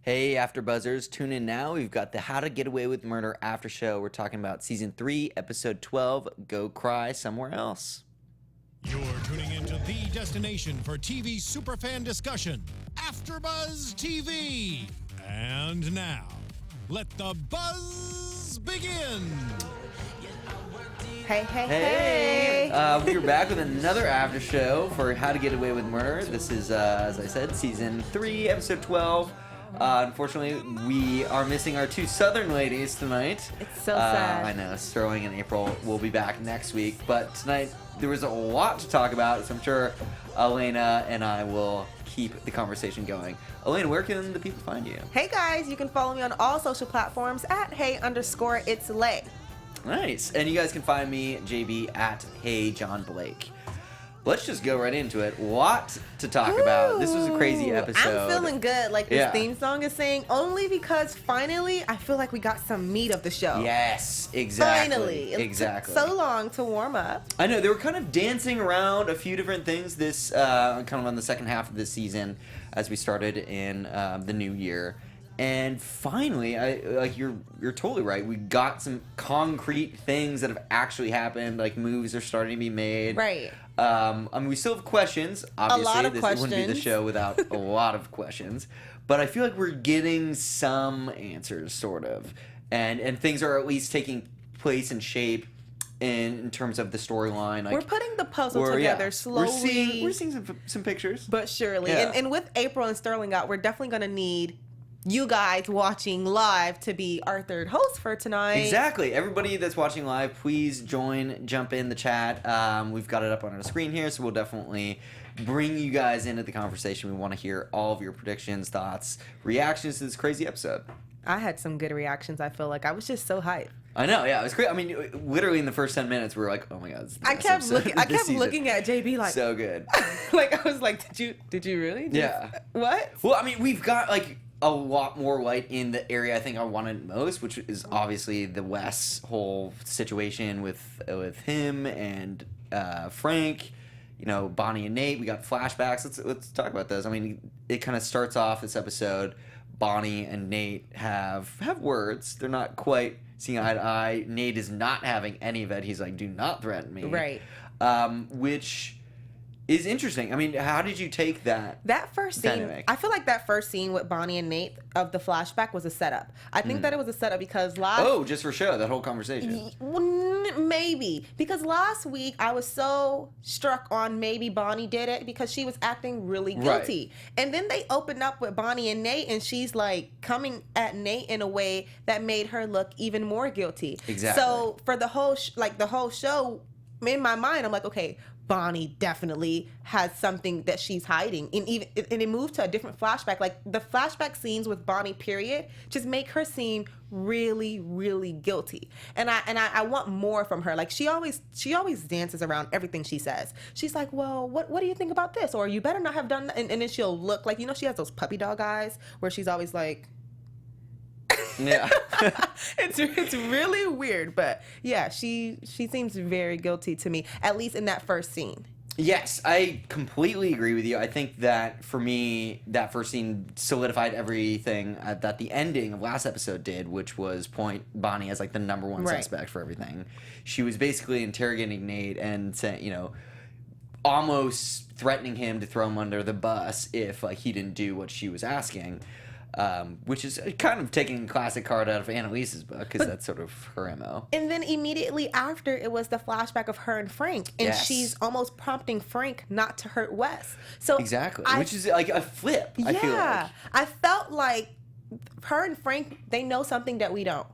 Hey, AfterBuzzers, tune in now. We've got the How to Get Away with Murder after show. We're talking about Season 3, Episode 12, Go Cry Somewhere Else. You're tuning into the destination for TV superfan discussion, AfterBuzz TV. And now, let the buzz begin. Hey. We're back with another after show for How to Get Away with Murder. This is, as I said, Season 3, Episode 12. Unfortunately, we are missing our two Southern ladies tonight. It's so sad. I know, Sterling and April will be back next week. But tonight, there was a lot to talk about, so I'm sure Elayna and I will keep the conversation going. Elayna, where can the people find you? Hey guys, you can follow me on all social platforms at hey_it's_lay. Nice. And you guys can find me, JB, at Hey John Blake. Let's just go right into it. What to talk about. This was a crazy episode. I'm feeling good, like this theme song is saying, only because finally I feel like we got some meat of the show. Yes, exactly. Finally. It took so long to warm up. I know, they were kind of dancing around a few different things this, kind of on the second half of this season as we started in the new year. And finally, you're totally right. We got some concrete things that have actually happened. Like moves are starting to be made. Right. I mean, we still have questions. Obviously, a lot of this questions. wouldn't be the show without a lot of questions. But I feel like we're getting some answers, sort of, and things are at least taking place and shape in terms of the storyline. Like, we're putting the puzzle together slowly. We're seeing some pictures, but surely. Yeah. And with April and Sterling out, we're definitely going to need you guys watching live to be our third host for tonight. Exactly. Everybody that's watching live, please jump in the chat. We've got it up on our screen here, so we'll definitely bring you guys into the conversation. We want to hear all of your predictions, thoughts, reactions to this crazy episode. I had some good reactions, I feel like. I was just so hyped. I know, yeah, it was great. I mean, literally in the first 10 minutes, we were like, "Oh my god!" I kept looking at JB like so good. Like I was like, "Did you really?" What? Well, I mean, we've got like a lot more light in the area I think I wanted most, which is obviously the Wes whole situation with him and Frank. You know, Bonnie and Nate. We got flashbacks. Let's talk about those. I mean, it kind of starts off this episode. Bonnie and Nate have words. They're not quite seeing eye to eye. Nate is not having any of it. He's like, "Do not threaten me." Right. Which is interesting. I mean, how did you take that? That first scene, dynamic? I feel like that first scene with Bonnie and Nate of the flashback was a setup. I think that it was a setup because just for show, that whole conversation. Maybe. Because last week I was so struck on maybe Bonnie did it because she was acting really guilty. Right. And then they opened up with Bonnie and Nate and she's like coming at Nate in a way that made her look even more guilty. Exactly. So for the whole the whole show, in my mind, I'm like, okay, Bonnie definitely has something that she's hiding, and it moved to a different flashback. Like the flashback scenes with Bonnie, period, just make her seem really, really guilty. And I want more from her. Like she always dances around everything she says. She's like, well, what do you think about this? Or you better not have done that. And then she'll look like, she has those puppy dog eyes where she's always like. Yeah. It's really weird, but yeah, she seems very guilty to me, at least in that first scene. Yes, I completely agree with you. I think that for me, that first scene solidified everything that the ending of last episode did, which was point Bonnie as like the number one suspect for everything. She was basically interrogating Nate and saying, almost threatening him to throw him under the bus if like he didn't do what she was asking. Which is kind of taking a classic card out of Annalise's book, because that's sort of her MO. And then immediately after, it was the flashback of her and Frank, and she's almost prompting Frank not to hurt Wes. So exactly, which is like a flip. I feel like I felt like her and Frank, they know something that we don't.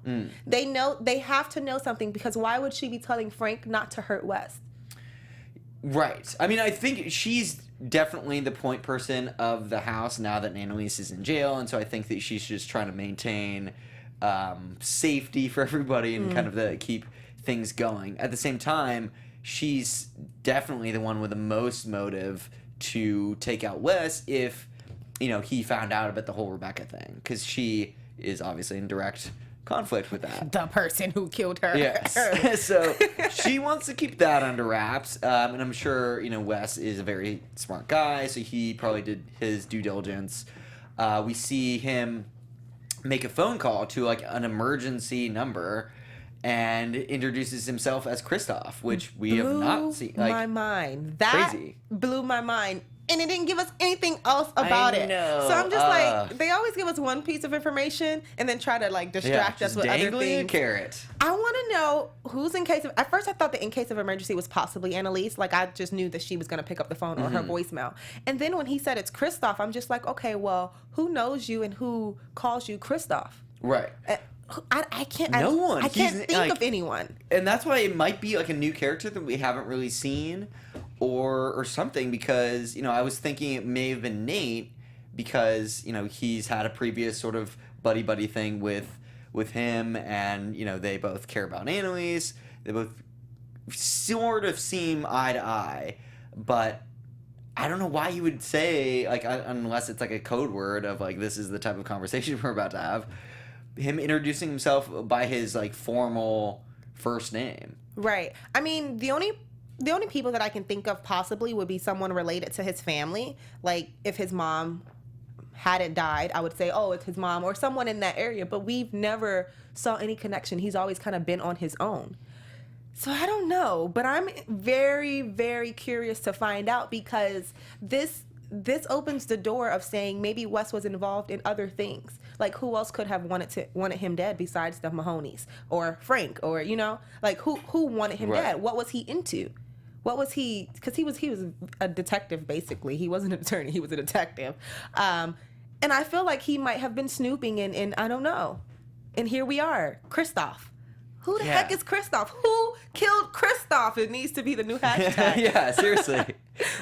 They have to know something, because why would she be telling Frank not to hurt Wes? Right. I mean, I think she's definitely the point person of the house now that Annalise is in jail, and so I think that she's just trying to maintain safety for everybody and kind of keep things going. At the same time, she's definitely the one with the most motive to take out Wes if, he found out about the whole Rebecca thing, because she is obviously in direct conflict with that. The person who killed her. Yes. So she wants to keep that under wraps. And I'm sure, Wes is a very smart guy, so he probably did his due diligence. We see him make a phone call to like an emergency number and introduces himself as Christophe, which we have not seen. Like, my mind. That crazy. blew my mind. And it didn't give us anything else about it. know. So I'm just like, they always give us one piece of information and then try to like distract us with other dangling a things. carrot. I want to know who's in case of. At first, I thought that in case of emergency was possibly Annalise. Like I just knew that she was going to pick up the phone or her voicemail. And then when he said it's Christophe, I'm just like, okay, well, who knows you and who calls you Christophe? Right. I can't. No one. I can't He's, think like, of anyone. And that's why it might be like a new character that we haven't really seen or something, because, you know, I was thinking it may have been Nate because, you know, he's had a previous sort of buddy thing with him, and, you know, they both care about Annalise. They both sort of seem eye to eye, but I don't know why he would say, like, unless it's like a code word of like, this is the type of conversation we're about to have, him introducing himself by his like formal first name. Right. I mean, the only people that I can think of possibly would be someone related to his family. Like if his mom hadn't died, I would say, oh, it's his mom or someone in that area. But we've never saw any connection. He's always kind of been on his own. So I don't know, but I'm very, very curious to find out, because this opens the door of saying maybe Wes was involved in other things. Like who else could have wanted him dead besides the Mahonies or Frank, or, you know, like who wanted him dead? What was he into? What was he? Because he was a detective, basically. He wasn't an attorney. He was a detective. And I feel like he might have been snooping in I don't know. And here we are, Christophe. Who the heck is Christophe? Who killed Christophe? It needs to be the new hashtag. Yeah, seriously.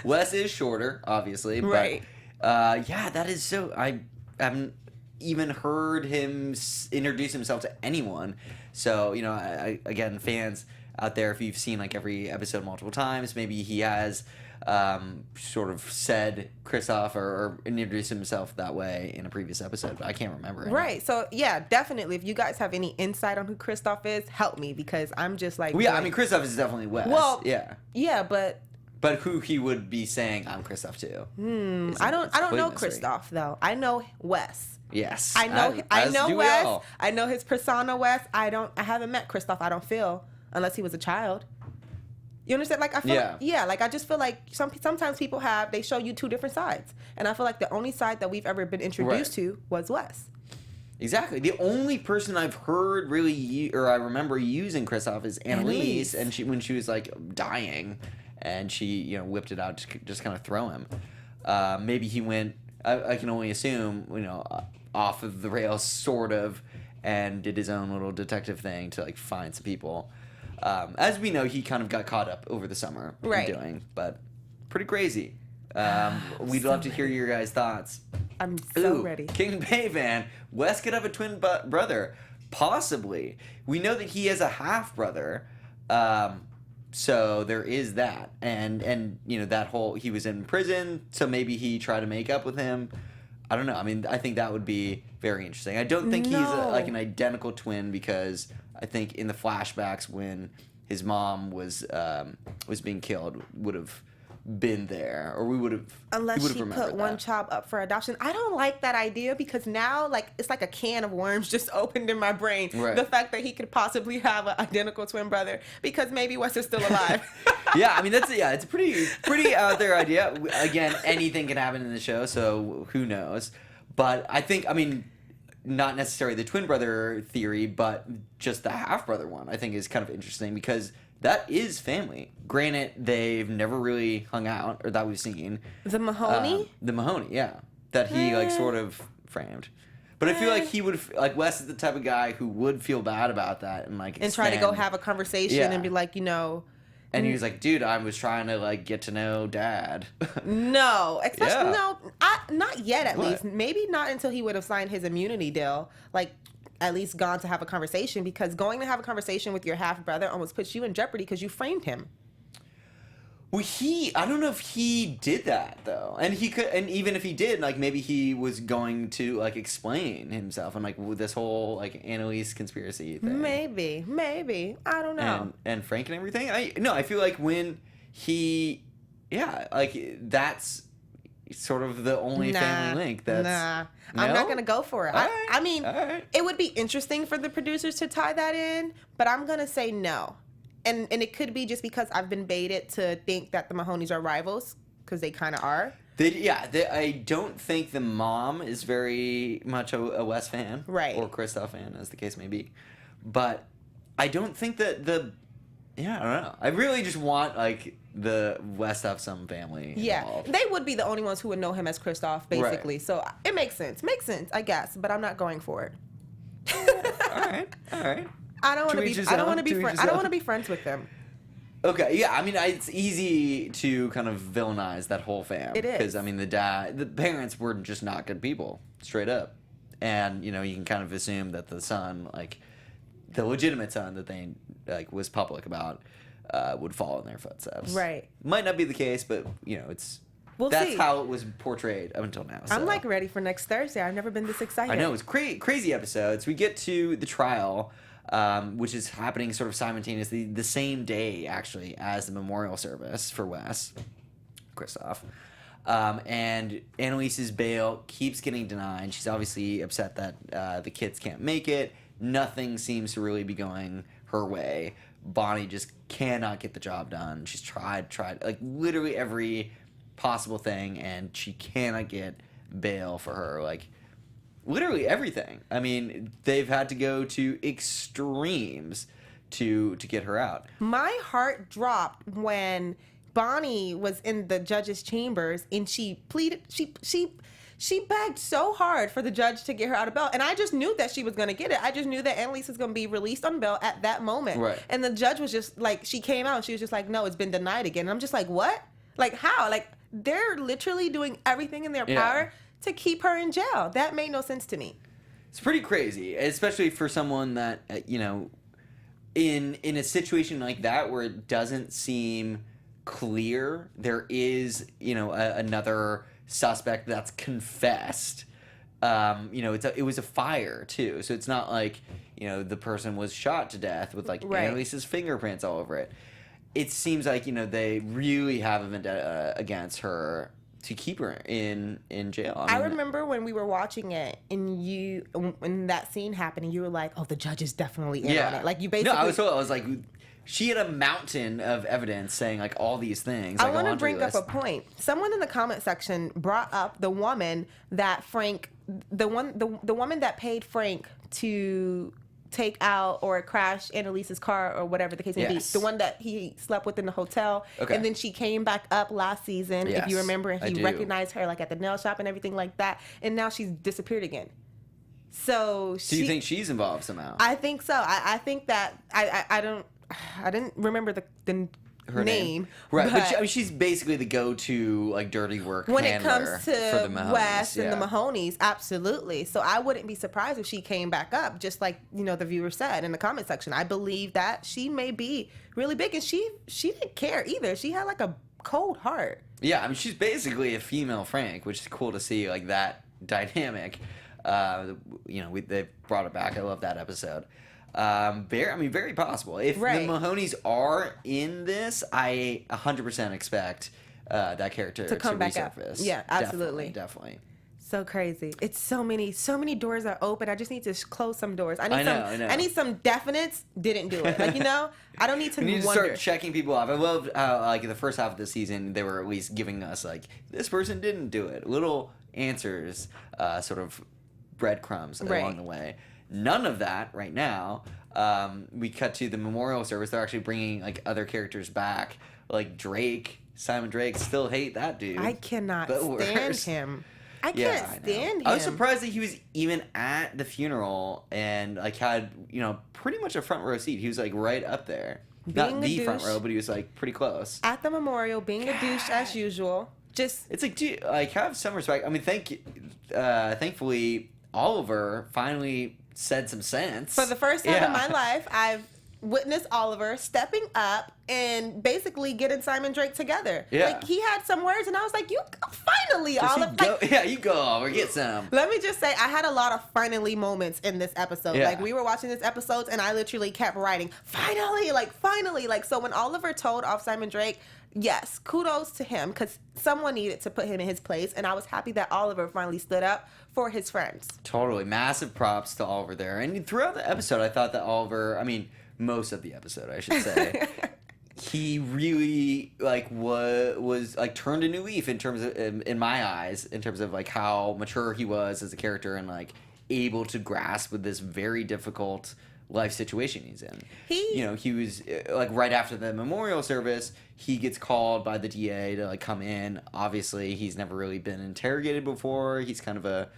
Wes is shorter, obviously. But, Right. yeah, that is so... I haven't even heard him introduce himself to anyone. So, you know, again, fans out there, if you've seen like every episode multiple times, maybe he has sort of said Christophe or introduced himself that way in a previous episode, but I can't remember. Right. So, yeah, definitely. If you guys have any insight on who Christophe is, help me, because I'm just like... Well, yeah, I mean, Christophe is definitely Wes. Well, yeah. Yeah, but... But who he would be saying, I'm Christophe too. I don't know Christophe, though. I know Wes. Yes. I know do we Wes. all. I know his persona, Wes. I haven't met Christophe, I don't feel, unless he was a child. You understand? Like I feel like I just feel like sometimes people they show you two different sides. And I feel like the only side that we've ever been introduced to was Wes. Exactly. The only person I've heard really or I remember using Christophe is Annalise, and when she was like dying, and she, you know, whipped it out to just kind of throw him. Maybe he went, I can only assume, you know, off of the rails sort of, and did his own little detective thing to like find some people. As we know, he kind of got caught up over the summer in doing, but pretty crazy. We'd love to hear your guys' thoughts. I'm so ready. King Bay Van, Wes could have a twin brother, possibly. We know that he has a half brother, so there is that, and you know that whole he was in prison, so maybe he tried to make up with him. I don't know. I mean, I think that would be very interesting. I don't think he's like an identical twin, because I think in the flashbacks when his mom was being killed, would have been there, or we would have, unless she put one child up for adoption. I don't like that idea, because now like it's like a can of worms just opened in my brain. Right. The fact that he could possibly have an identical twin brother, because maybe Wes is still alive. Yeah, I mean it's a pretty out there idea. Again, anything can happen in the show, so who knows? But I think, I mean, not necessarily the twin brother theory, but just the half brother one, I think is kind of interesting, because that is family. Granted, they've never really hung out, or that we've seen. The Mahoney? The Mahoney, yeah. That he, like, sort of framed. But I feel like he would, like, Wes is the type of guy who would feel bad about that and, like, and try to go have a conversation and be like, you know... And he was like, dude, I was trying to, like, get to know Dad. No. Especially, not yet, at least. Maybe not until he would have signed his immunity deal. Like... at least gone to have a conversation, because going to have a conversation with your half brother almost puts you in jeopardy because you framed him. Well, I don't know if he did that though, and he could, and even if he did, like maybe he was going to like explain himself and like with this whole like Annalise conspiracy thing. Maybe I don't know. And Frank and everything. I feel like when he, like that's sort of the only family link that's... I'm not going to go for it. I mean, right. It would be interesting for the producers to tie that in, but I'm going to say no. And it could be just because I've been baited to think that the Mahonies are rivals, because they kind of are. I don't think the mom is very much a Wes fan. Right. Or Christophe fan, as the case may be. But I don't think that I don't know. I really just want, like, the Wes to have some family involved. They would be the only ones who would know him as Christophe, basically. Right. So it makes sense. Makes sense, I guess. But I'm not going for it. All right. I don't want to be. I don't want to be friends. I don't want to be friends with them. Okay, yeah, I mean, it's easy to kind of villainize that whole fam. It is. Because, I mean, the parents were just not good people, straight up. And, you know, you can kind of assume that the son, like, the legitimate son that they, like, was public about, would follow in their footsteps. Right. Might not be the case, but, you know, that's see. how it was portrayed up until now. So. I'm, like, ready for next Thursday. I've never been this excited. I know, it's crazy episodes. We get to the trial... which is happening sort of simultaneously the same day, actually, as the memorial service for Wes, Christophe. And Annalise's bail keeps getting denied. She's obviously upset that the kids can't make it. Nothing seems to really be going her way. Bonnie just cannot get the job done. She's tried, like, literally every possible thing, and she cannot get bail for her, like... Literally everything. I mean, they've had to go to extremes to get her out. My heart dropped when Bonnie was in the judge's chambers and she pleaded. She begged so hard for the judge to get her out of bail, and I just knew that she was going to get it. I just knew that Annalise was going to be released on bail at that moment. Right. And the judge was just like, she came out and she was just like, no, it's been denied again. And I'm just like, what? Like, how? Like, they're literally doing everything in their power to keep her in jail. That made no sense to me. It's pretty crazy, especially for someone that, you know, in a situation like that where it doesn't seem clear there is, you know, another suspect that's confessed. You know, it was a fire, too. So it's not like, you know, the person was shot to death with, like, Annalise's fingerprints all over it. It seems like, you know, they really have a vendetta against her to keep her in jail. I remember when we were watching it, and when that scene happened, and you were like, "Oh, the judge is definitely in on it." Like, you basically. No, I was like, she had a mountain of evidence saying, like, all these things. Like, I want to bring up a point. Someone in the comment section brought up the woman that the woman that paid Frank to take out or crash Annalise's car or whatever the case may be. The one that he slept with in the hotel. Okay. And then she came back up last season, if you remember, and he recognized her, like, at the nail shop and everything like that. And now she's disappeared again. So you think she's involved somehow? I think so. I think that I didn't remember her name. Right, but she's basically the go-to, like, dirty work when handler it comes to for the Mahonies, Wes and the Mahonies. Absolutely. So I wouldn't be surprised if she came back up, just like, you know, the viewer said in the comment section. I believe that she may be really big, and she didn't care either. She had, like, a cold heart. Yeah, I mean, she's basically a female Frank, which is cool to see, like, that dynamic. You know, they brought it back. I love that episode. Very possible. If the Mahonies are in this, I 100% expect that character to come back resurface. Up. Yeah, absolutely. Definitely. So crazy. It's so many doors are open. I just need to close some doors. I know. I need some definites. Didn't do it. Like, you know, I don't need to. We need to start checking people off. I love how, like, in the first half of the season, they were at least giving us, like, this person didn't do it. Little answers, sort of breadcrumbs along the way. None of that right now. We cut to the memorial service. They're actually bringing, like, other characters back, like Drake, Simon Drake. Still hate that dude. I cannot stand him. I can't stand him. I was surprised that he was even at the funeral and, like, had, you know, pretty much a front row seat. He was, like, right up there. Not the front row, but he was, like, pretty close. At the memorial, being a douche as usual. Just it's like, dude, like, have some respect. I mean, thankfully, Oliver finally said some sense. For the first time in my life, I've witnessed Oliver stepping up and basically getting Simon Drake together. Yeah. Like, he had some words, and I was like, you finally, Oliver. You go, Oliver, get some. Let me just say, I had a lot of finally moments in this episode. Like, we were watching this episode, and I literally kept writing, finally. Like, so when Oliver told off Simon Drake, yes, kudos to him because someone needed to put him in his place, and I was happy that Oliver finally stood up for his friends. Totally. Massive props to Oliver there. And throughout the episode, I thought that Oliver, I mean, most of the episode, I should say, he really, like, was like, turned a new leaf in terms of, in my eyes, in terms of, like, how mature he was as a character and, like, able to grasp with this very difficult life situation he's in. He was like right after the memorial service, he gets called by the DA to like come in. Obviously, he's never really been interrogated before. He's kind of a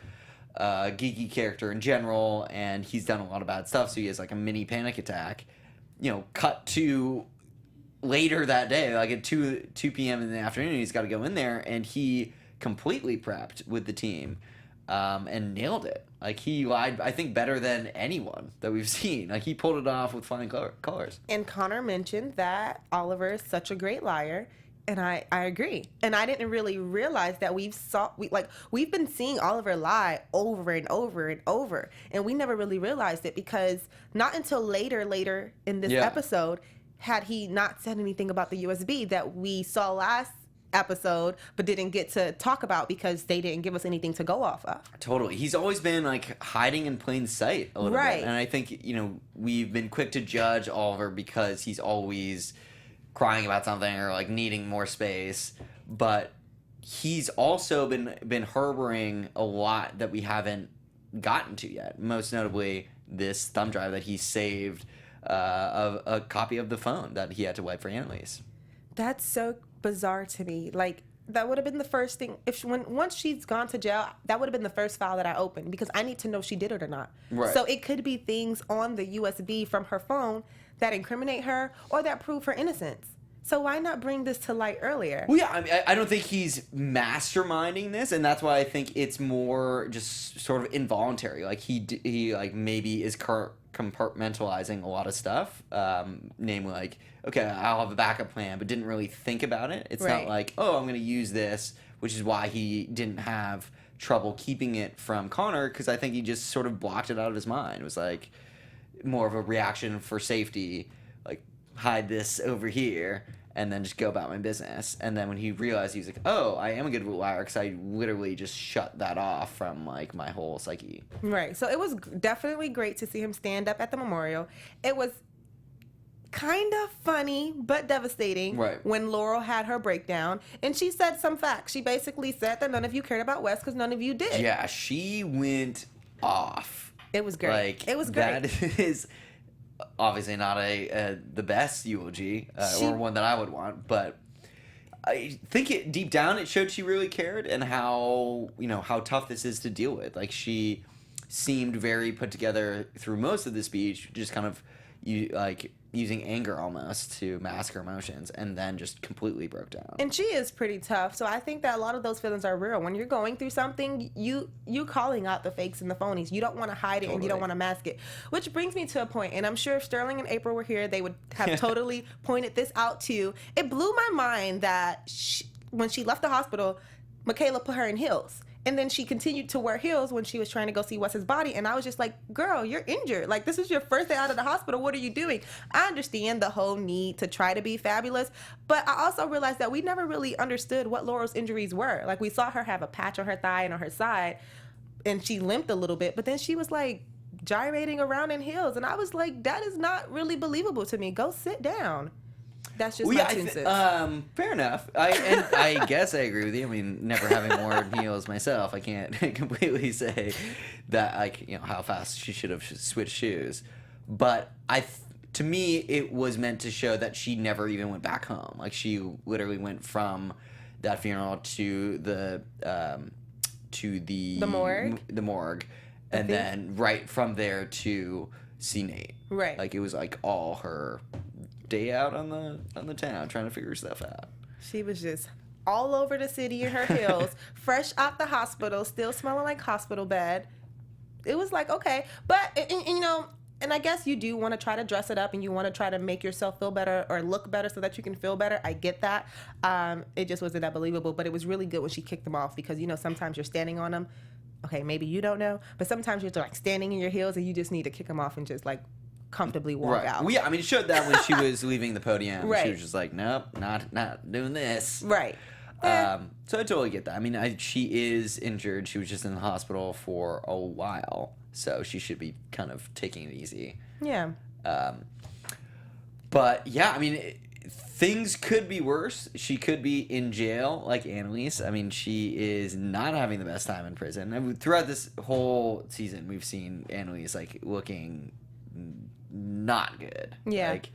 geeky character in general, and he's done a lot of bad stuff. So he has like a mini panic attack. Cut to later that day, like at 2 p.m. in the afternoon, he's got to go in there, and he completely prepped with the team. And nailed it. Like, he lied, I think, better than anyone that we've seen. Like, he pulled it off with flying colors. And Connor mentioned that Oliver is such a great liar, and I agree. And I didn't really realize that we've been seeing Oliver lie over and over and over, and we never really realized it because not until later in this episode had he not said anything about the USB that we saw last episode but didn't get to talk about because they didn't give us anything to go off of. Totally. He's always been like hiding in plain sight a little bit. And I think, we've been quick to judge Oliver because he's always crying about something or like needing more space, but he's also been harboring a lot that we haven't gotten to yet. Most notably this thumb drive that he saved of a copy of the phone that he had to wipe for Annalise. That's so bizarre to me. Like, that would have been the first thing once she's gone to jail, that would have been the first file that I opened because I need to know if she did it or not. Right. So it could be things on the USB from her phone that incriminate her or that prove her innocence. So why not bring this to light earlier? Well, yeah, I mean, I don't think he's masterminding this, and that's why I think it's more just sort of involuntary. Like, he like maybe is compartmentalizing a lot of stuff, namely like, okay, I'll have a backup plan, but didn't really think about it. It's not like, oh, I'm going to use this, which is why he didn't have trouble keeping it from Connor, because I think he just sort of blocked it out of his mind. It was like more of a reaction for safety, like hide this over here and then just go about my business. And then when he realized, he was like, oh, I am a good liar because I literally just shut that off from like my whole psyche. Right. So it was definitely great to see him stand up at the memorial. It was kind of funny but devastating when Laurel had her breakdown, and she said some facts. She basically said that none of you cared about Wes because none of you did. Yeah, she went off. It was great. Like, it was great. That is obviously not the best eulogy or one that I would want, but I think deep down it showed she really cared and how tough this is to deal with. Like, she seemed very put together through most of the speech, just kind of using anger almost to mask her emotions, and then just completely broke down. And she is pretty tough, so I think that a lot of those feelings are real. When you're going through something, you calling out the fakes and the phonies. You don't want to hide it, and you don't want to mask it. Which brings me to a point, and I'm sure if Sterling and April were here, they would have totally pointed this out too. It blew my mind that when she left the hospital, Michaela put her in heels. And then she continued to wear heels when she was trying to go see Wes's body. And I was just like, girl, you're injured. Like, this is your first day out of the hospital. What are you doing? I understand the whole need to try to be fabulous. But I also realized that we never really understood what Laurel's injuries were. Like, we saw her have a patch on her thigh and on her side. And she limped a little bit. But then she was like gyrating around in heels. And I was like, that is not really believable to me. Go sit down. That's just my 2 cents. Fair enough. I guess I agree with you. I mean, never having worn heels myself, I can't completely say that, like, how fast she should have switched shoes. But to me, it was meant to show that she never even went back home. Like, she literally went from that funeral to the morgue. The morgue, and then right from there to see Nate. Right. Like, it was like all her day out on the town trying to figure stuff out. She was just all over the city in her heels, fresh out the hospital, still smelling like hospital bed. It was like, okay. But, and I guess you do want to try to dress it up and you want to try to make yourself feel better or look better so that you can feel better. I get that. It just wasn't that believable, but it was really good when she kicked them off because, sometimes you're standing on them. Okay, maybe you don't know, but sometimes you're like standing in your heels and you just need to kick them off and just like comfortably walk out. Well, yeah, I mean, it showed that when she was leaving the podium. Right. She was just like, nope, not doing this. Right. So I totally get that. I mean, she is injured. She was just in the hospital for a while, so she should be kind of taking it easy. Yeah. But yeah, I mean, things could be worse. She could be in jail, like Annalise. I mean, she is not having the best time in prison. I mean, throughout this whole season, we've seen Annalise like looking not good. Yeah. Like,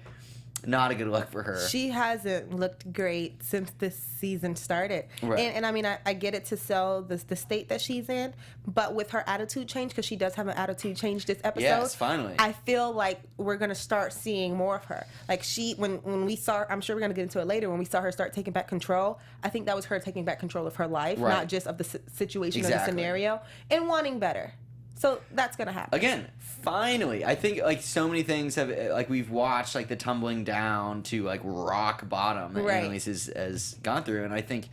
not a good look for her. She hasn't looked great since this season started. Right. And I mean, I get it to sell the state that she's in, but with her attitude change, because she does have an attitude change this episode. Yes, finally. I feel like we're going to start seeing more of her. Like when we saw, I'm sure we're going to get into it later, when we saw her start taking back control, I think that was her taking back control of her life, Right. not just of the situation or the Exactly. scenario, and wanting better. So that's going to happen. Again, finally, I think like so many things have like we've watched like the tumbling down to like rock bottom that Right. Annalise has gone through, and I think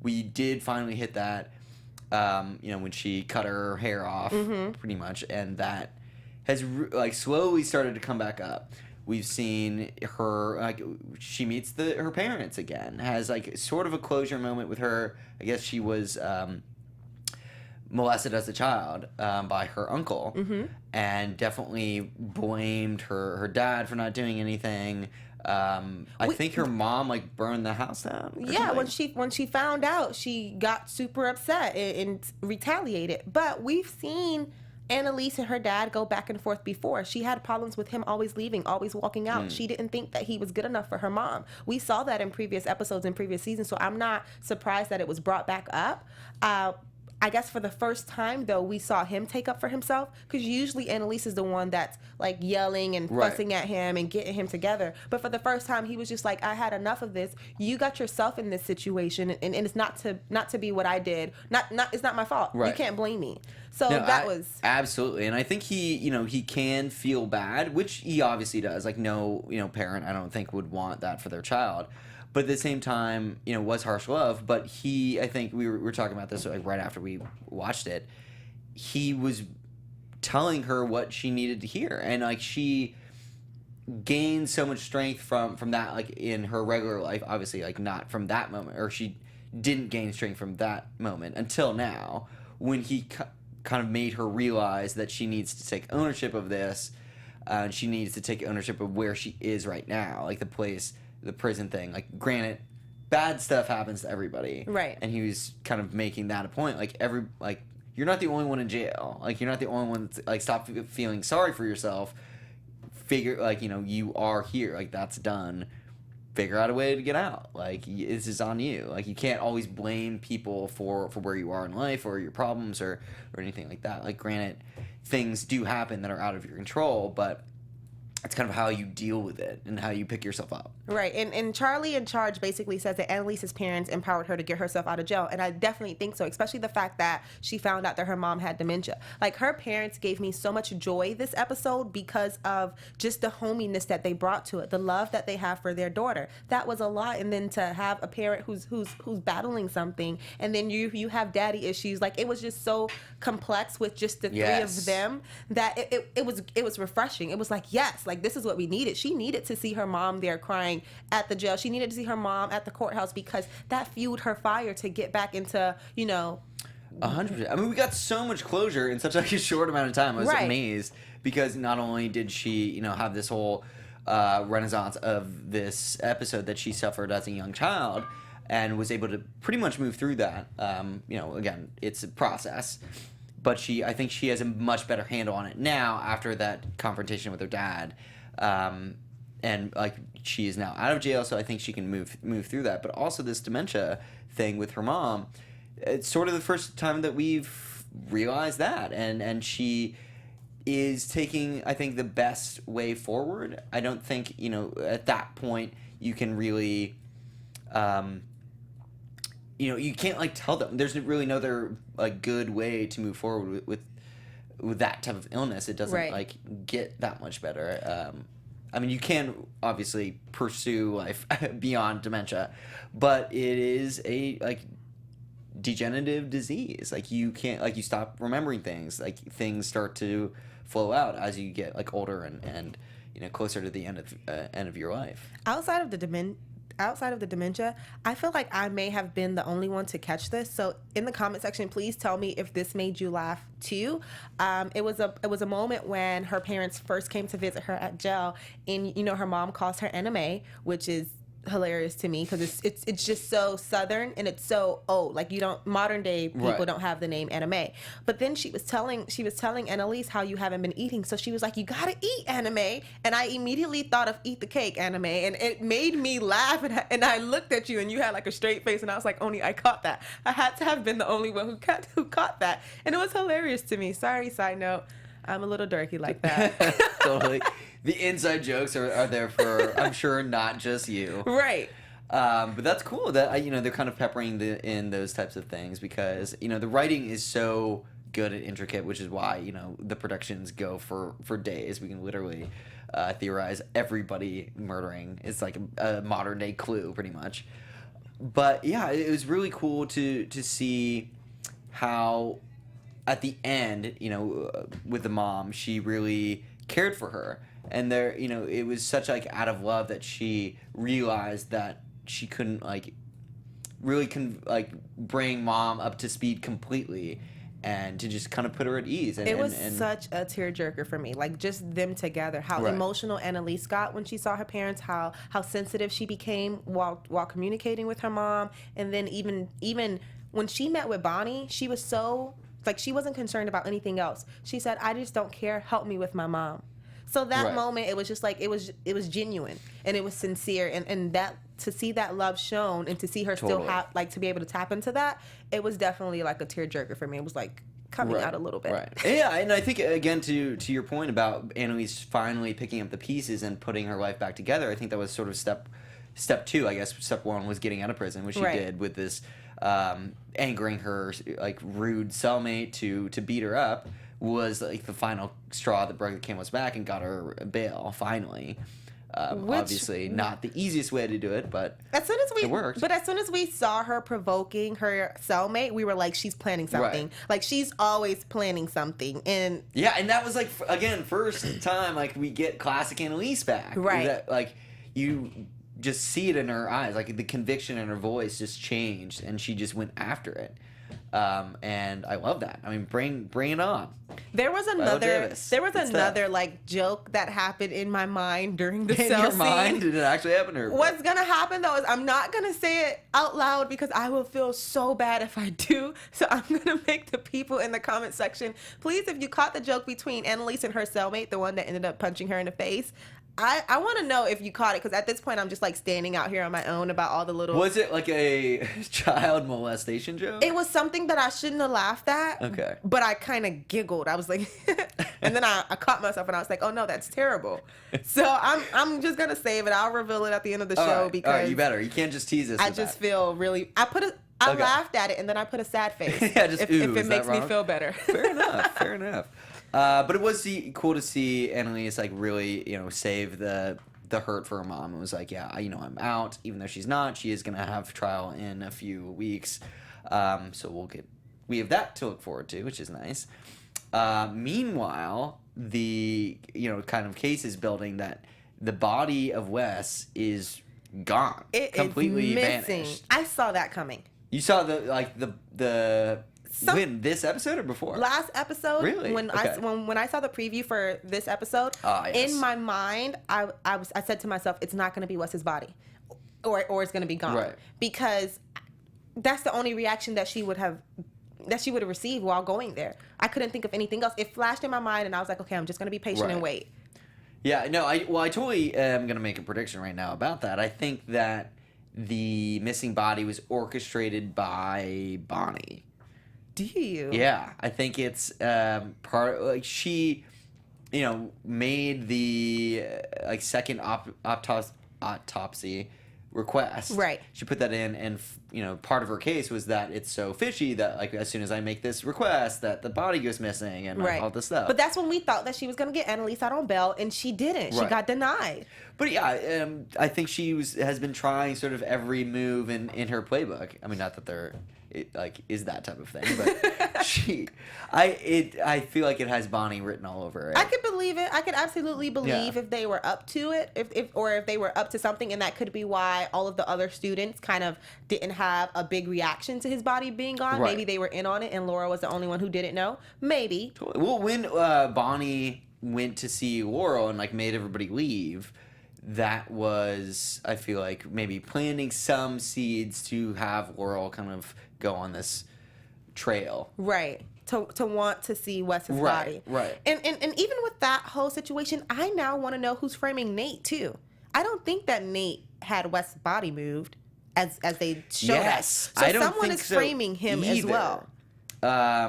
we did finally hit that. When she cut her hair off, pretty much, and that has like slowly started to come back up. We've seen her like she meets her parents again, has like sort of a closure moment with her. I guess she was molested as a child by her uncle, and definitely blamed her dad for not doing anything. I think her mom like burned the house down. Yeah, when she found out, she got super upset and retaliated. But we've seen Annalise and her dad go back and forth before. She had problems with him always leaving, always walking out. She didn't think that he was good enough for her mom. We saw that in previous episodes and previous seasons, so I'm not surprised that it was brought back up. I guess for the first time, though, we saw him take up for himself, because usually Annalise is the one that's like yelling and Right. fussing at him and getting him together. But for the first time, he was just like, I had enough of this. You got yourself in this situation, and it's not to be what I did. It's not my fault. Right. You can't blame me. So No, that was absolutely, and I think he can feel bad, which he obviously does. Like no parent, I don't think, would want that for their child. But at the same time, was harsh love. But I think we were talking about this like right after we watched it. He was telling her what she needed to hear, and like she gained so much strength from that, like in her regular life. Obviously, like not from that moment, or she didn't gain strength from that moment until now, when he kind of made her realize that she needs to take ownership of this. She needs to take ownership of where she is right now, like the prison thing. Like, granted, bad stuff happens to everybody, Right. And he was kind of making that a point. Like you're not the only one in jail. Like, you're not the only one that's, like, stop feeling sorry for yourself. Figure, like, you are here. Like, that's done. Figure out a way to get out. Like, this is on you. Like, you can't always blame people for where you are in life or your problems or anything like that. Like, granted, things do happen that are out of your control, but it's kind of how you deal with it and how you pick yourself up. right. And Charlie in Charge basically says that Annalise's parents empowered her to get herself out of jail. And I definitely think so, especially the fact that she found out that her mom had dementia. Like, her parents gave me so much joy this episode because of just the hominess that they brought to it, the love that they have for their daughter. That was a lot. And then to have a parent who's battling something, and then you have daddy issues. Like, it was just so complex with just the three Yes. of them that it was refreshing. It was like, yes, like, this is what we needed. She needed to see her mom there crying at the jail. She needed to see her mom at the courthouse, because that fueled her fire to get back into, 100%. I mean, we got so much closure in such like a short amount of time. I was Right. amazed, because not only did she, have this whole renaissance of this episode that she suffered as a young child, and was able to pretty much move through that. Again, it's a process, but I think she has a much better handle on it now after that confrontation with her dad. And like, she is now out of jail, so I think she can move through that. But also this dementia thing with her mom, it's sort of the first time that we've realized that, and she is taking, I think, the best way forward. I don't think, at that point you can really, you can't like tell them. There's really no other like good way to move forward with that type of illness. It doesn't Right. like get that much better. I mean, you can obviously pursue life beyond dementia, but it is a like degenerative disease. Like, you can't, like, you stop remembering things. Like, things start to flow out as you get like older, and closer to the end of your life. Outside of the dementia, I feel like I may have been the only one to catch this. So in the comment section, please tell me if this made you laugh too. It was a moment when her parents first came to visit her at jail, and her mom calls her anime, which is hilarious to me because it's just so Southern and it's so old. Like modern day people don't have the name anime. But then she was telling Annalise how you haven't been eating, so she was like, you gotta eat anime, and I immediately thought of Eat the Cake anime, and it made me laugh, and I looked at you and you had like a straight face, and I was like, only I caught that. I had to have been the only one who caught that, and it was hilarious to me. Sorry, side note, I'm a little dorky like that. Totally. The inside jokes are there for, I'm sure, not just you. Right. But that's cool that they're kind of peppering in those types of things because the writing is so good and intricate, which is why the productions go for days. We can literally theorize everybody murdering. It's like a modern day Clue, pretty much. But yeah, it was really cool to see how at the end, with the mom, she really cared for her. And there, it was such like out of love that she realized that she couldn't really bring mom up to speed completely, and to just kind of put her at ease. And, it was such a tearjerker for me, like just them together. How emotional Annalise got when she saw her parents. How sensitive she became while communicating with her mom. And then even when she met with Bonnie, she was so she wasn't concerned about anything else. She said, "I just don't care. Help me with my mom." So that moment, it was just like it was genuine and it was sincere, and that to see that love shown and to see her still have to be able to tap into that, it was definitely like a tearjerker for me. It was like coming out a little bit. Right. Yeah, and I think again to your point about Annalise finally picking up the pieces and putting her life back together, I think that was sort of step two. I guess step one was getting out of prison, which she did with this angering her rude cellmate to beat her up. Was the final straw that broke the camel's back and got her bail finally. Obviously not the easiest way to do it, but it worked. But as soon as we saw her provoking her cellmate, we were like, she's planning something. Like she's always planning something. And yeah, and that was again, first time we get classic Annalise back. Right. That, you just see it in her eyes, the conviction in her voice just changed, and she just went after it. And I love that. I mean, bring it on. There was another joke that happened in my mind during the cell scene. Mind? Did it actually happen? Or what's gonna happen though is I'm not gonna say it out loud because I will feel so bad if I do. So I'm gonna make the people in the comment section, please, if you caught the joke between Annalise and her cellmate, the one that ended up punching her in the face, I want to know if you caught it, because at this point I'm just standing out here on my own about all the little... Was it a child molestation joke? It was something that I shouldn't have laughed at. Okay. But I kind of giggled. I was like... and then I caught myself and I was like, oh no, that's terrible. So I'm just going to save it. I'll reveal it at the end of the show because... All right, you better. You can't just tease us. I just feel really... I laughed at it and then I put a sad face. Yeah, just if it makes me feel better. Fair enough. Fair enough. But it was cool to see Annalise really, save the hurt for her mom. It was like, yeah, I'm out, even though she's not. She is gonna have trial in a few weeks, so we have that to look forward to, which is nice. Meanwhile, the kind of case is building that the body of Wes is gone, completely vanished. I saw that coming. You saw when this episode or before? Last episode. Really? When I saw the preview for this episode, yes. In my mind, I said to myself, it's not going to be Wes's body, or it's going to be gone, right? Because that's the only reaction that she would have received while going there. I couldn't think of anything else. It flashed in my mind, and I was like, okay, I'm just going to be patient and wait. Yeah, no, I totally am going to make a prediction right now about that. I think that the missing body was orchestrated by Bonnie. Do you? Yeah, I think it's she, made the second autopsy request. Right. She put that in, and part of her case was that it's so fishy that as soon as I make this request, that the body goes missing and all this stuff. But that's when we thought that she was going to get Annalise out on bail, and she didn't. She got denied. But yeah, I think she has been trying sort of every move in her playbook. I mean, not that is that type of thing, but I feel like it has Bonnie written all over it. I could believe it. I could absolutely believe if they were up to it, if they were up to something, and that could be why all of the other students kind of didn't have a big reaction to his body being gone. Right. Maybe they were in on it, and Laurel was the only one who didn't know. Maybe. Well, when Bonnie went to see Laurel and like made everybody leave, that was, I feel like, maybe planting some seeds to have Laurel kind of go on this trail. Right. To want to see Wes's body. Right. And even with that whole situation, I now want to know who's framing Nate too. I don't think that Nate had Wes's body moved as they showed us. So I don't someone think is so framing him as either. well.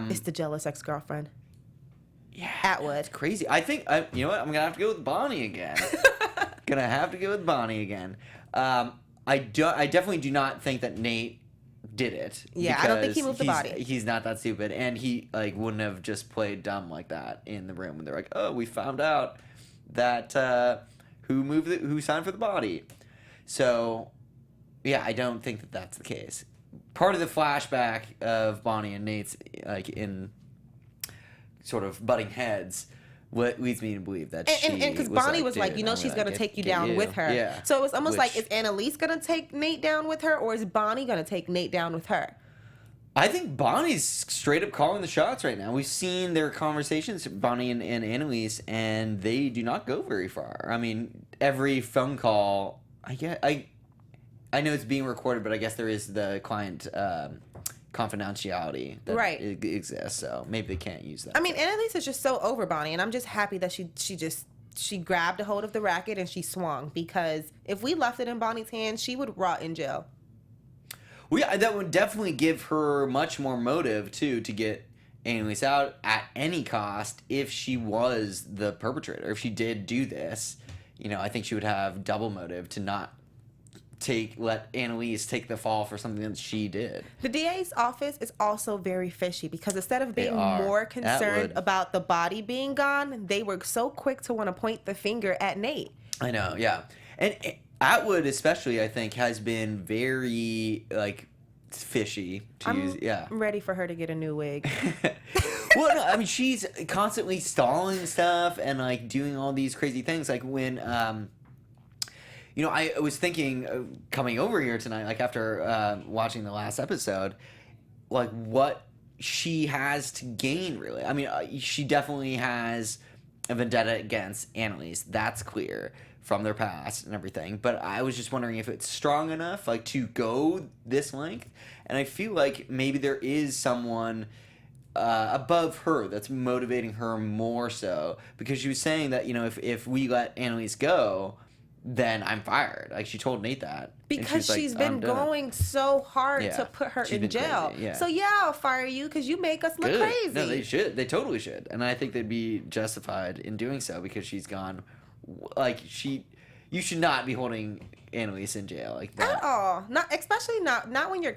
It's the jealous ex-girlfriend. Yeah. Atwood. It's crazy. I think, you know what? I'm going to have to go with Bonnie again. Gonna have to go with Bonnie again. I definitely do not think that Nate did it. Yeah, I don't think he moved the body. He's not that stupid, and he like wouldn't have just played dumb like that in the room when they're like, "Oh, we found out that who signed for the body." So, yeah, I don't think that that's the case. Part of the flashback of Bonnie and Nate's like in sort of butting heads. What leads me to believe that and because Bonnie was like, she's gonna take you down with her. Yeah. So it was almost like, is Annalise gonna take Nate down with her, or is Bonnie gonna take Nate down with her? I think Bonnie's straight up calling the shots right now. We've seen their conversations, Bonnie and Annalise, and they do not go very far. I mean, every phone call, I know it's being recorded, but I guess there is the client confidentiality that exists, so maybe they can't use that. I mean, Annalise is just so over Bonnie, and I'm just happy that she grabbed a hold of the racket and she swung, because if we left it in Bonnie's hands, she would rot in jail. Well, yeah, that would definitely give her much more motive, too, to get Annalise out at any cost if she was the perpetrator. If she did do this, I think she would have double motive to not let Annalise take the fall for something that she did. The DA's office is also very fishy, because instead of being more concerned about the body being gone, they were so quick to want to point the finger at Nate. I know, yeah. And Atwood especially, I think, has been very, fishy to use. Yeah. I'm ready for her to get a new wig. Well, no, I mean, she's constantly stalling stuff and, doing all these crazy things. Like, when, I was thinking, coming over here tonight, after watching the last episode, what she has to gain, really. I mean, she definitely has a vendetta against Annalise. That's clear from their past and everything. But I was just wondering if it's strong enough, to go this length. And I feel like maybe there is someone above her that's motivating her more so. Because she was saying that, if we let Annalise go, then I'm fired. She told Nate that. Because she's been going so hard to put her in jail. Crazy, yeah. So, I'll fire you because you make us look crazy. No, they should. They totally should. And I think they'd be justified in doing so, because she's gone, you should not be holding Annalise in jail like that. At all. Especially not when your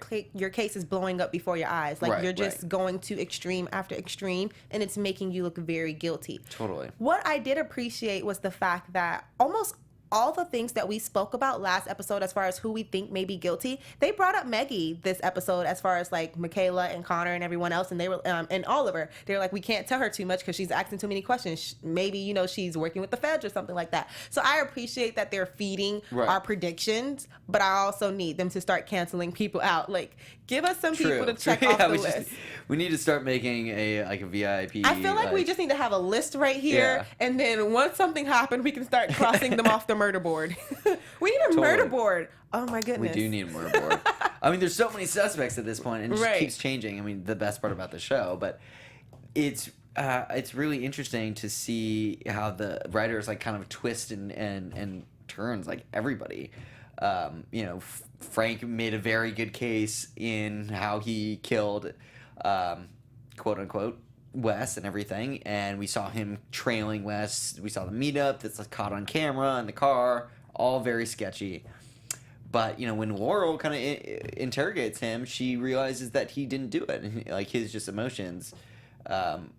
case is blowing up before your eyes. You're just going to extreme after extreme, and it's making you look very guilty. Totally. What I did appreciate was the fact that almost all the things that we spoke about last episode as far as who we think may be guilty, they brought up Maggie this episode as far as Michaela and Connor and everyone else, and they were and Oliver. They were like, we can't tell her too much because she's asking too many questions. Maybe she's working with the feds or something like that. So I appreciate that they're feeding our predictions, but I also need them to start canceling people out. Give us some people to check off the list. We need to start making a VIP. I feel like we just need to have a list right here, and then once something happens, we can start crossing them off the murder board. We need a murder board. Oh my goodness. We do need a murder board. I mean, there's so many suspects at this point, and it just keeps changing. I mean, the best part about the show, but it's really interesting to see how the writers kind of twist and turns everybody. Frank made a very good case in how he killed, quote unquote, Wes and everything, and we saw him trailing Wes. We saw the meetup that's caught on camera in the car, all very sketchy. But when Laurel kind of interrogates him, she realizes that he didn't do it, and his just emotions.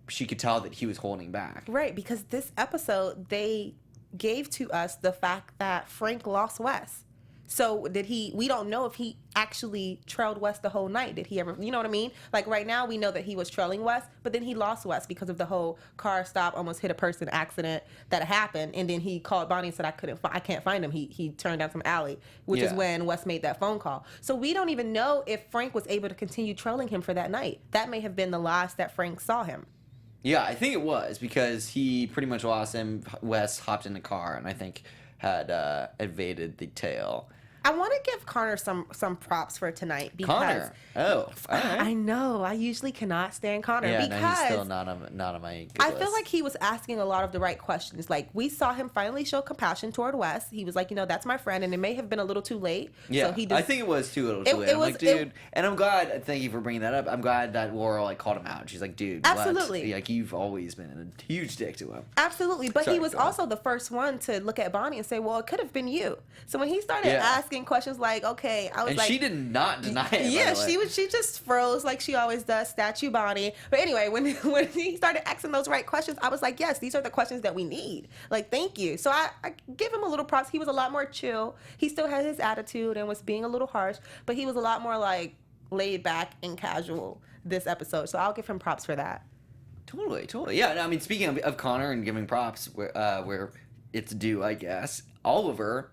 She could tell that he was holding back. Right, because this episode they gave to us the fact that Frank lost Wes. So we don't know if he actually trailed Wes the whole night. Did he ever, you know what I mean? Like right now we know that he was trailing Wes, but then he lost Wes because of the whole car stop, almost hit a person accident that happened. And then he called Bonnie and said, I can't find him. He turned down some alley, which is when Wes made that phone call. So we don't even know if Frank was able to continue trailing him for that night. That may have been the last that Frank saw him. Yeah, I think it was because he pretty much lost him. Wes hopped in the car and I think had evaded the tail. I want to give Connor some props for tonight because Connor. Oh, all right. I know. I usually cannot stand Connor because no, he's still not on my good I feel list. like he was asking a lot of the right questions. Like we saw him finally show compassion toward Wes. He was like, that's my friend, and it may have been a little too late. Yeah, so he I think it was too little too late. I'm like, dude, and I'm glad. Thank you for bringing that up. I'm glad that Laurel called him out. She's like, dude, absolutely. Like you've always been a huge dick to him. Absolutely, but he was also the first one to look at Bonnie and say, well, it could have been you. So when he started asking questions like, okay, I was and she did not deny it. Yeah, she just froze like she always does, statue Bonnie. But anyway, when he started asking those right questions, I was like, yes, these are the questions that we need. Like, thank you. So I give him a little props. He was a lot more chill. He still had his attitude and was being a little harsh, but he was a lot more like laid back and casual this episode. So I'll give him props for that. Totally. Yeah, I mean, speaking of Connor and giving props where it's due, I guess, Oliver,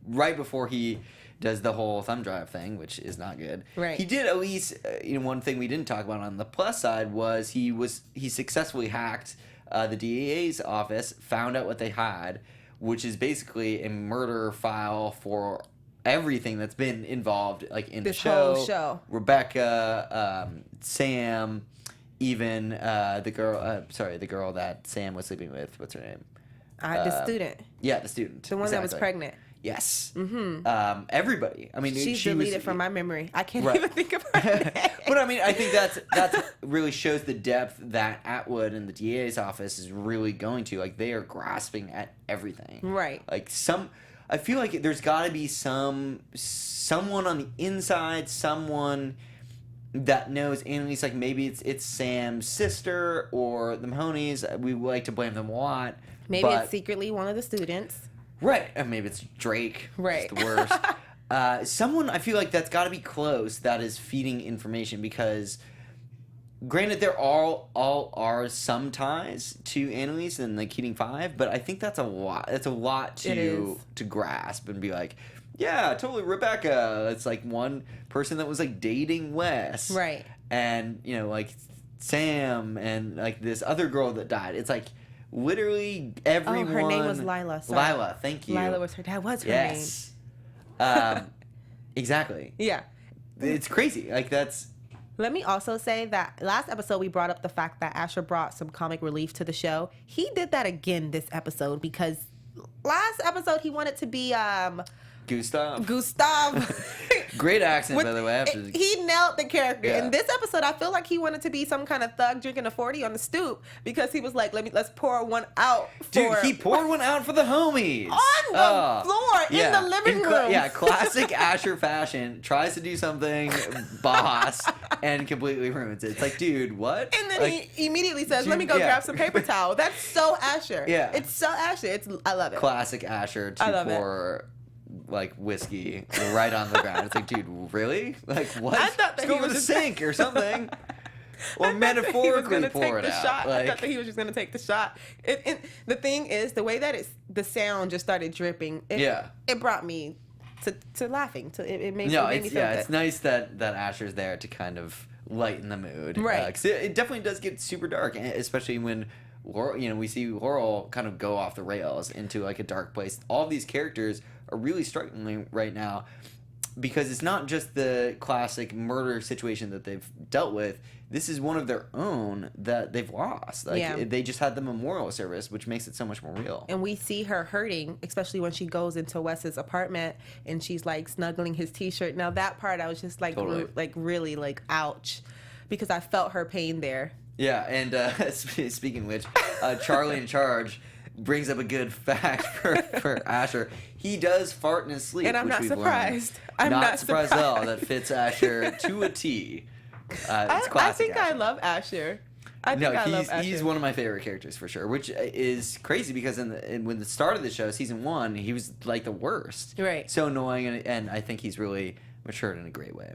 right before he does the whole thumb drive thing, which is not good. Right. He did at least, one thing we didn't talk about on the plus side was he successfully hacked the DEA's office, found out what they had, which is basically a murder file for everything that's been involved, like in this the show. Whole show. Rebecca, Sam, even the girl that Sam was sleeping with. What's her name? The student. Yeah, the student. The one that was pregnant. Yes. Mm-hmm. Everybody. I mean, she's deleted from my memory. I can't even think of her name. But I mean, I think that's really shows the depth that Atwood and the DA's office is really going to. Like, they are grasping at everything. Right. Like I feel like there's got to be someone on the inside, someone that knows Annalise. Like maybe it's Sam's sister or the Mahonies. We like to blame them a lot. Maybe it's secretly one of the students. Right. And maybe it's Drake. Right. It's the worst. Someone, I feel like that's got to be close that is feeding information because, granted, there all are some ties to Annalise and the Keating 5, but I think that's a lot. That's a lot to grasp and be like, yeah, totally Rebecca. It's like one person that was like dating Wes. Right. And, like Sam and like this other girl that died. It's like, literally everyone. Oh, her name was Lila. Sorry. Lila, thank you. Lila was her name. Yes. Exactly. Yeah. It's crazy. Like that's. Let me also say that last episode we brought up the fact that Asher brought some comic relief to the show. He did that again this episode because last episode he wanted to be Gustav. Great accent, by the way. He nailed the character. Yeah. In this episode, I feel like he wanted to be some kind of thug drinking a 40 on the stoop because he was like, let's pour one out. Dude, he poured one out for the homies. On the floor, in the living room. Yeah, classic Asher fashion. Tries to do something, boss, and completely ruins it. It's like, dude, what? And then he immediately says, let me go grab some paper towel. That's so Asher. Yeah. It's so Asher. I love it. Classic Asher to pour like whiskey right on the ground. It's like, dude, really? Like what? I thought that Let's go over the sink or something. Or metaphorically pour it out. I thought that he was just gonna take the shot. The thing is, the way that the sound just started dripping. It brought me to laughing. It made me feel good. It's nice that Asher's there to kind of lighten the mood. Right. 'Cause it definitely does get super dark, especially when Laurel, we see Laurel kind of go off the rails into like a dark place. All of these characters are really struggling right now because it's not just the classic murder situation that they've dealt with. This is one of their own that they've lost. They just had the memorial service, which makes it so much more real. And we see her hurting, especially when she goes into Wes's apartment and she's like snuggling his t-shirt. Now that part I was just like, really like, ouch, because I felt her pain there. Yeah, and speaking of which, Charlie in Charge brings up a good fact for Asher. He does fart in his sleep, and I'm which not we've surprised. learned. I'm not surprised at all. That fits Asher to a T. It's classic I think Asher. I love Asher. I think I love he's Usher. one of my favorite characters for sure, which is crazy because when the start of the show, season 1, he was like the worst. Right. So annoying, and I think he's really matured in a great way.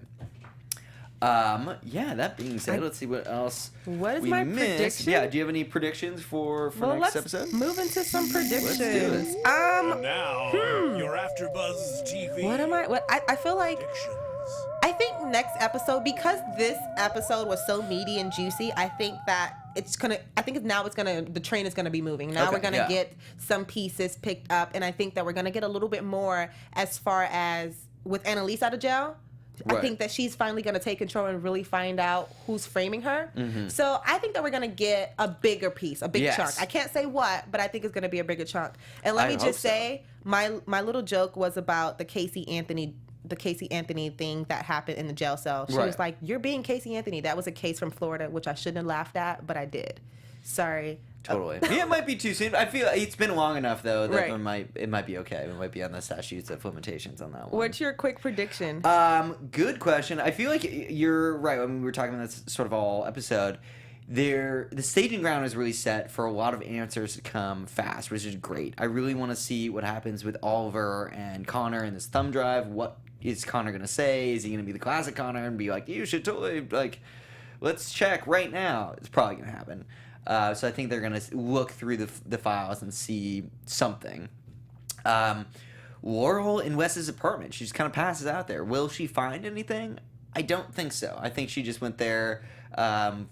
That being said, let's see what else What is we my missed. prediction? Yeah, do you have any predictions for next let's episode? move into some predictions. Let's do it. And now, your AfterBuzz TV. I feel like predictions. I think next episode, because this episode was so meaty and juicy, I think that the train is gonna be moving. Now we're gonna get some pieces picked up, and I think that we're gonna get a little bit more as far as with Annalise out of jail. Right. I think that she's finally going to take control and really find out who's framing her. Mm-hmm. So I think that we're going to get a bigger piece, a big Yes. chunk. I can't say what, but I think it's going to be a bigger chunk. And let me just say, my little joke was about the Casey Anthony thing that happened in the jail cell. She was like, "You're being Casey Anthony." That was a case from Florida, which I shouldn't have laughed at, but I did. Sorry. Totally. It might be too soon. I feel it's been long enough though that Right. it might be okay. It might be on the statutes of limitations on that one. What's your quick prediction? Good question. I feel like you're right. I mean, we were talking about this sort of all episode. The staging ground is really set for a lot of answers to come fast, which is great. I really want to see what happens with Oliver and Connor in this thumb drive. What is Connor going to say? Is he going to be the classic Connor and be like, "You should totally, like, let's check right now"? It's probably going to happen. So I think they're going to look through the files and see something. Laurel in Wes's apartment. She just kind of passes out there. Will she find anything? I don't think so. I think she just went there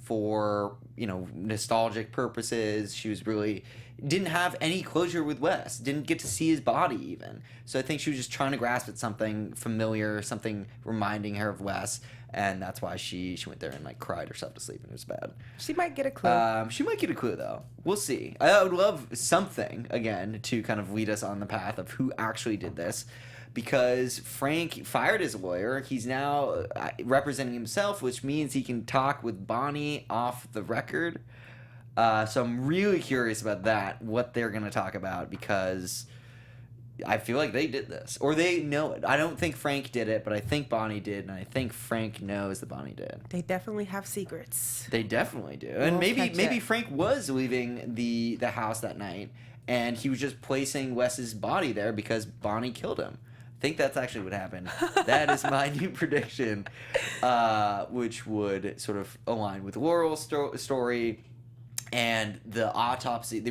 for, nostalgic purposes. She was really didn't have any closure with Wes. Didn't get to see his body even. So I think she was just trying to grasp at something familiar, something reminding her of Wes. And that's why she went there and cried herself to sleep, and it was bad. She might get a clue. She might get a clue though. We'll see. I would love something again to kind of lead us on the path of who actually did this, because Frank fired his lawyer. He's now representing himself, which means he can talk with Bonnie off the record. So I'm really curious about that, what they're going to talk about, because I feel like they did this, or they know it. I don't think Frank did it, but I think Bonnie did, and I think Frank knows that Bonnie did. They definitely have secrets. They definitely do. And maybe Frank was leaving the house that night, and he was just placing Wes's body there because Bonnie killed him. I think that's actually what happened. That is my new prediction, which would sort of align with Laurel's story and the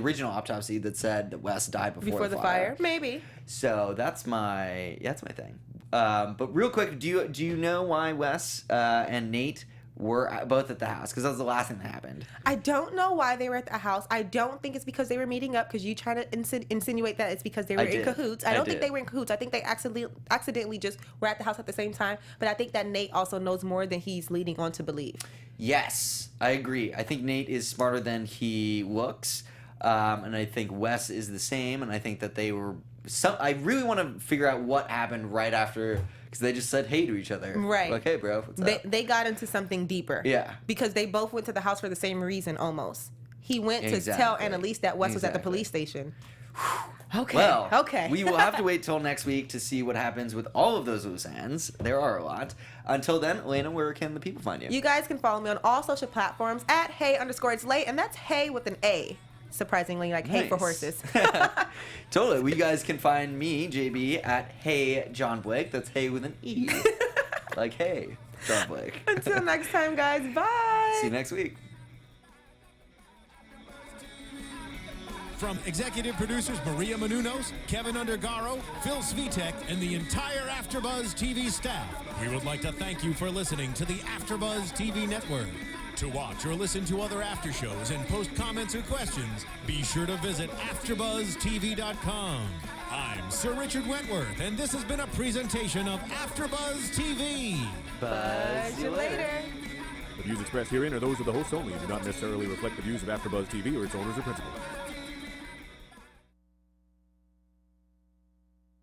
original autopsy that said that Wes died before the fire. Maybe. So that's my thing. But real quick, do you know why Wes and Nate were both at the house? Because that was the last thing that happened. I don't know why they were at the house. I don't think it's because they were meeting up, because you try to insinuate that it's because they were in cahoots. I don't think they were in cahoots. I think they accidentally just were at the house at the same time. But I think that Nate also knows more than he's leading on to believe. Yes, I agree. I think Nate is smarter than he looks. And I think Wes is the same. And I think that they were... I really want to figure out what happened right after... Because they just said hey to each other. Right. Like, hey, bro, what's up? They got into something deeper. Yeah. Because they both went to the house for the same reason, almost. He went to tell Annalise that Wes was at the police station. Okay. Well, okay. We will have to wait till next week to see what happens with all of those loose ends. There are a lot. Until then, Elayna, where can the people find you? You guys can follow me on all social platforms at hey_it's late, and that's hey with an A. Surprisingly, like hay for horses. Totally. Well, you guys can find me, JB, at Hey John Blake. That's hey with an E. Like hey, John Blake. Until next time, guys. Bye. See you next week. From executive producers Maria Menounos, Kevin Undergaro, Phil Svitek, and the entire AfterBuzz TV staff, we would like to thank you for listening to the AfterBuzz TV network. To watch or listen to other after shows and post comments or questions, be sure to visit AfterBuzzTV.com. I'm Sir Richard Wentworth, and this has been a presentation of AfterBuzz TV. Buzz you later. The views expressed herein are those of the hosts only and do not necessarily reflect the views of AfterBuzz TV or its owners or principals.